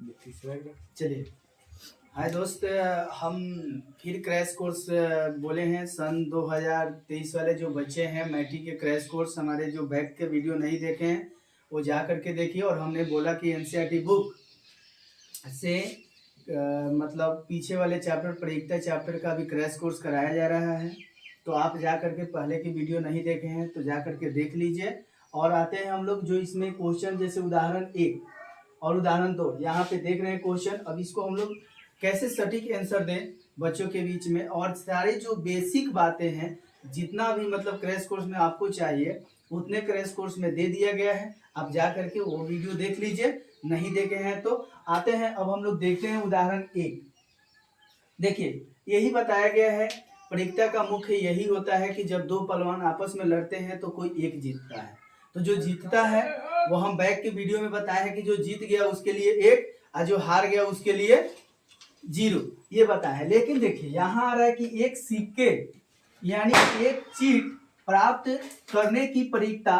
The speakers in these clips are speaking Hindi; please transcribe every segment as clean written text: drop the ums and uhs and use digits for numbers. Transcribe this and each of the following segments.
चलिए, हाय दोस्त, हम फिर क्रैश कोर्स बोले हैं। सन 2023 वाले जो बच्चे हैं मैट्रिक के क्रैश कोर्स हमारे जो बैक के वीडियो नहीं देखे हैं वो जा करके देखिए। और हमने बोला कि एनसीईआरटी बुक से मतलब पीछे वाले चैप्टर प्रायिकता चैप्टर का भी क्रैश कोर्स कराया जा रहा है। तो आप जा करके पहले की वीडियो नहीं देखे हैं तो जा करके देख लीजिए। और आते हैं हम लोग जो इसमें क्वेश्चन, जैसे उदाहरण 1 और उदाहरण 2 यहाँ पे देख रहे हैं क्वेश्चन। अब इसको हम लोग कैसे सटीक आंसर दें बच्चों के बीच में, और सारे जो बेसिक बातें हैं जितना भी मतलब क्रैश कोर्स में आपको चाहिए उतने क्रैश कोर्स में दे दिया गया है। आप जा करके वो वीडियो देख लीजिए, नहीं देखे हैं तो। आते हैं अब हम लोग देखते हैं उदाहरण 1। देखिए, यही बताया गया है प्रायिकता का मुख्य यही होता है कि जब दो पहलवान आपस में लड़ते हैं तो कोई एक जीतता है। तो जो जीतता है वो हम बैक के वीडियो में बताया है कि जो जीत गया उसके लिए 1 और जो हार गया उसके लिए 0, ये बताया है। लेकिन देखिए यहाँ आ रहा है कि एक सिक्के यानी एक चीट प्राप्त करने की प्रायिकता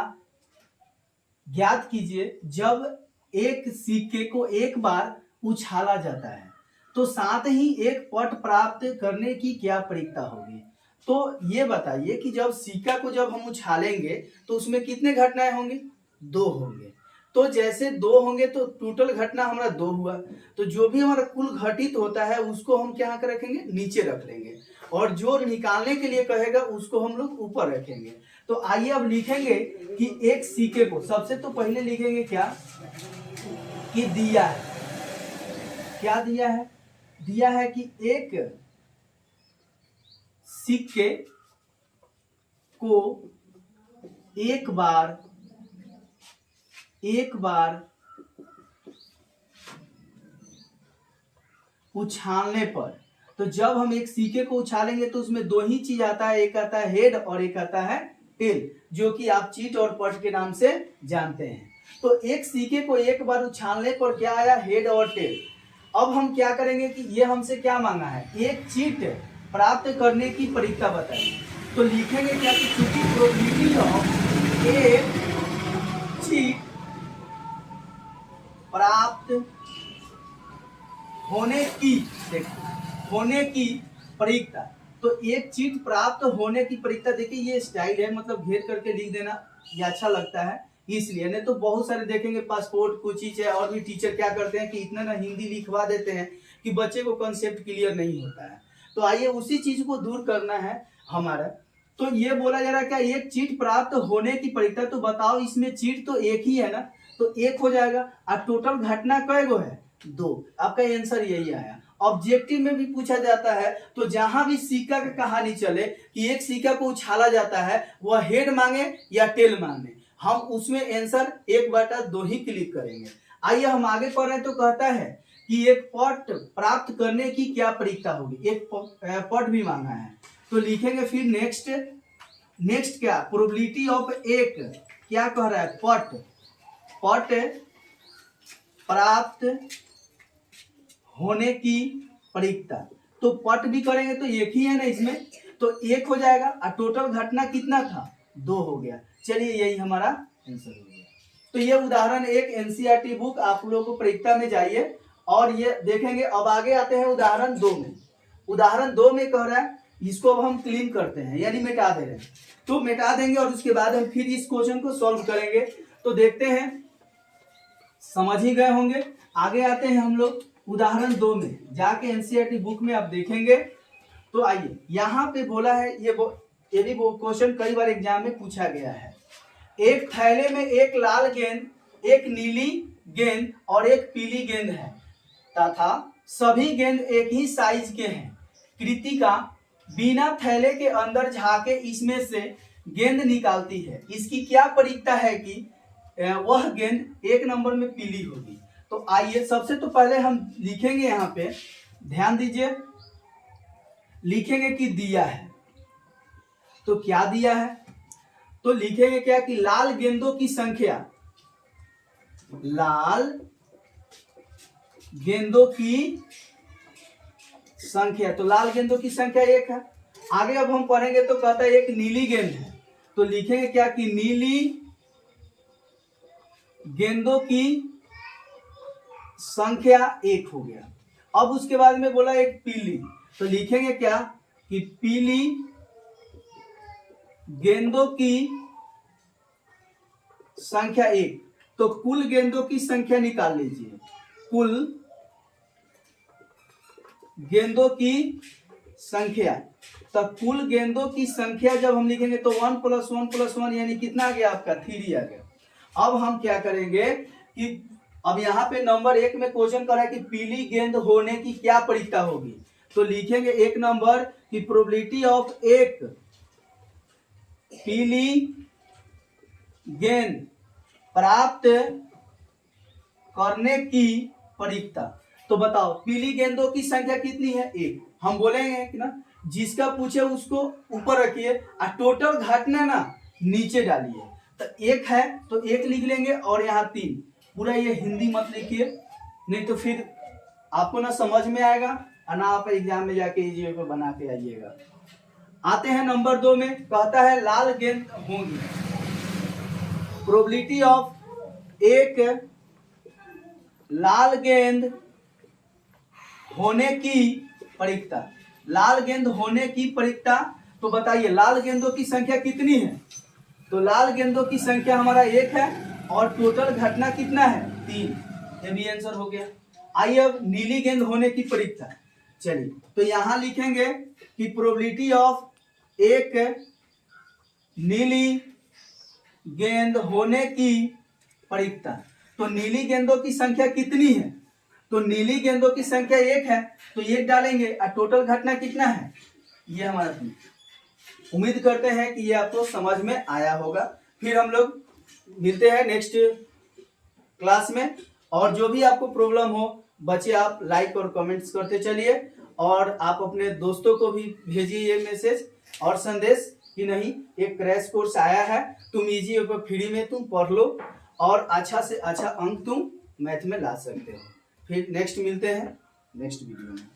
ज्ञात कीजिए जब एक सिक्के को एक बार उछाला जाता है तो साथ ही एक पट प्राप्त करने की क्या प्रायिकता होगी। तो ये बताइए कि जब सिक्का को जब हम उछालेंगे तो उसमें कितने घटनाएं होंगी? 2 होंगे। तो जैसे 2 होंगे तो टोटल घटना हमारा 2 हुआ। तो जो भी हमारा कुल घटित होता है उसको हम क्या रखेंगे? नीचे रख लेंगे। और जो निकालने के लिए कहेगा उसको हम लोग ऊपर रखेंगे। तो आइए अब लिखेंगे कि एक सिक्के को, सबसे तो पहले लिखेंगे क्या कि दिया है। क्या दिया है? दिया है कि एक सिक्के को एक बार उछालने पर, तो जब हम एक सिक्के को उछालेंगे तो उसमें 2 ही चीज आता है, एक आता है हेड और एक आता है टेल, जो कि आप चीट और पट के नाम से जानते हैं। तो एक सिक्के को एक बार उछालने पर क्या आया? हेड और टेल। अब हम क्या करेंगे कि ये हमसे क्या मांगा है? एक चीट प्राप्त करने की प्रायिकता बताइए। तो लिखेंगे क्या कि चूंकि प्रोबेबिलिटी ऑफ एक चीट प्राप्त होने की, होने की प्रायिकता, तो एक चीट प्राप्त होने की प्रायिकता, देखिए ये स्टाइल है, मतलब घेर करके लिख देना ये अच्छा लगता है इसलिए। नहीं तो बहुत सारे देखेंगे पासपोर्ट कुछ चीज है और भी टीचर क्या करते हैं कि इतना ना हिंदी लिखवा देते हैं कि बच्चे को कॉन्सेप्ट क्लियर नहीं होता है। तो आइए उसी चीज को दूर करना है हमारा। तो ये बोला जा रहा है क्या? एक चीट प्राप्त होने की प्रायिकता। तो बताओ इसमें चीट तो एक ही है ना, तो 1 हो जाएगा। और टोटल घटना कई गो है? 2। आपका आंसर यही आया। ऑब्जेक्टिव में भी पूछा जाता है तो जहां भी सिक्का का कहानी चले कि एक सिक्का को उछाला जाता है, वह हेड मांगे या टेल मांगे, हम उसमें आंसर 1/2 ही क्लिक करेंगे। आइए हम आगे पढ़ रहे हैं। तो कहता है कि एक पट प्राप्त करने की क्या प्रायिकता होगी? एक पट भी मांगा है। तो लिखेंगे फिर नेक्स्ट क्या? प्रोबेबिलिटी ऑफ एक, क्या कह रहा है? पट प्राप्त होने की प्रायिकता। तो पट भी करेंगे तो एक ही है ना इसमें, तो 1 हो जाएगा। और टोटल घटना कितना था? 2 हो गया। चलिए यही हमारा आंसर हो गया। तो ये उदाहरण 1 एनसीईआरटी बुक, आप लोगों को प्रायिकता में जाइए और ये देखेंगे। अब आगे आते हैं उदाहरण 2 में। उदाहरण 2 में कह रहा है, इसको अब हम क्लीन करते हैं यानी मिटा दे रहे हैं। तो मिटा देंगे और उसके बाद हम फिर इस क्वेश्चन को सॉल्व करेंगे। तो देखते हैं, समझ ही गए होंगे। आगे आते हैं हम लोग उदाहरण 2 में, जाके एनसीईआरटी बुक में आप देखेंगे। तो आइए यहाँ पे बोला है, ये भी वो क्वेश्चन कई बार एग्जाम में पूछा गया है। एक थैले में एक लाल गेंद, एक नीली गेंद और एक पीली गेंद है तथा सभी गेंद एक ही साइज के हैं। कृतिका बिना थैले के अंदर झाके इसमें से गेंद निकालती है। इसकी क्या प्रायिकता है कि वह गेंद 1 नंबर में पीली होगी। तो आइए सबसे तो पहले हम लिखेंगे, यहाँ पे ध्यान दीजिए, लिखेंगे कि दिया है। तो क्या दिया है? तो लिखेंगे क्या कि लाल गेंदों की संख्या, लाल गेंदों की संख्या, तो लाल गेंदों की संख्या 1 है। आगे अब हम पढ़ेंगे तो कहता है एक नीली गेंद है। तो लिखेंगे क्या कि नीली गेंदों की संख्या 1 हो गया। अब उसके बाद में बोला एक पीली, तो लिखेंगे क्या कि पीली गेंदों की संख्या 1। तो कुल गेंदों की संख्या निकाल लीजिए, कुल गेंदों की संख्या। तो कुल गेंदों की संख्या जब हम लिखेंगे तो 1 + 1 + 1 यानी कितना आ गया आपका 3 आ गया। अब हम क्या करेंगे कि अब यहाँ पे नंबर 1 में क्वेश्चन कर रहा है कि पीली गेंद होने की क्या परीक्षा होगी। तो लिखेंगे 1 नंबर की प्रोबेबिलिटी ऑफ एक पीली गेंद प्राप्त करने की परीक्षा। तो बताओ पीली गेंदों की संख्या कितनी है 1। हम बोलेंगे कि ना जिसका पूछे उसको ऊपर रखिए और टोटल घटना ना नीचे डालिए। तो 1 है तो 1 लिख लेंगे और यहाँ 3। पूरा ये हिंदी मत लिखिए, नहीं तो फिर आपको ना समझ में आएगा और ना आप एग्जाम में जाके इजी पे बना के आइएगा। आते हैं नंबर 2 में, कहता है लाल गेंद होंगी। प्रोबेबिलिटी ऑफ एक लाल गेंद होने की परीक्षा। लाल गेंद होने की परीक्षा। तो बताइए लाल गेंदों की संख्या कितनी है। तो लाल गेंदों की संख्या हमारा 1 है और टोटल घटना कितना है 3। ये भी आंसर हो गया। आइए अब नीली गेंद होने की परीक्षा। चलिए तो यहां लिखेंगे कि प्रोबेबिलिटी ऑफ एक नीली गेंद होने की परीक्षा। तो नीली गेंदों की संख्या कितनी है। तो नीली गेंदों की संख्या 1 है तो 1 डालेंगे और टोटल घटना कितना है ये हमारा 3। उम्मीद करते हैं कि ये आपको समझ में आया होगा। फिर हम लोग मिलते हैं नेक्स्ट क्लास में। और जो भी आपको प्रॉब्लम हो बच्चे आप लाइक और कमेंट्स करते चलिए और आप अपने दोस्तों को भी भेजिए ये मैसेज और संदेश कि नहीं एक क्रैश कोर्स आया है, तुम इजी वे पर फ्री में तुम पढ़ लो और अच्छा से अच्छा अंक तुम मैथ में ला सकते हो। फिर नेक्स्ट मिलते हैं नेक्स्ट वीडियो में।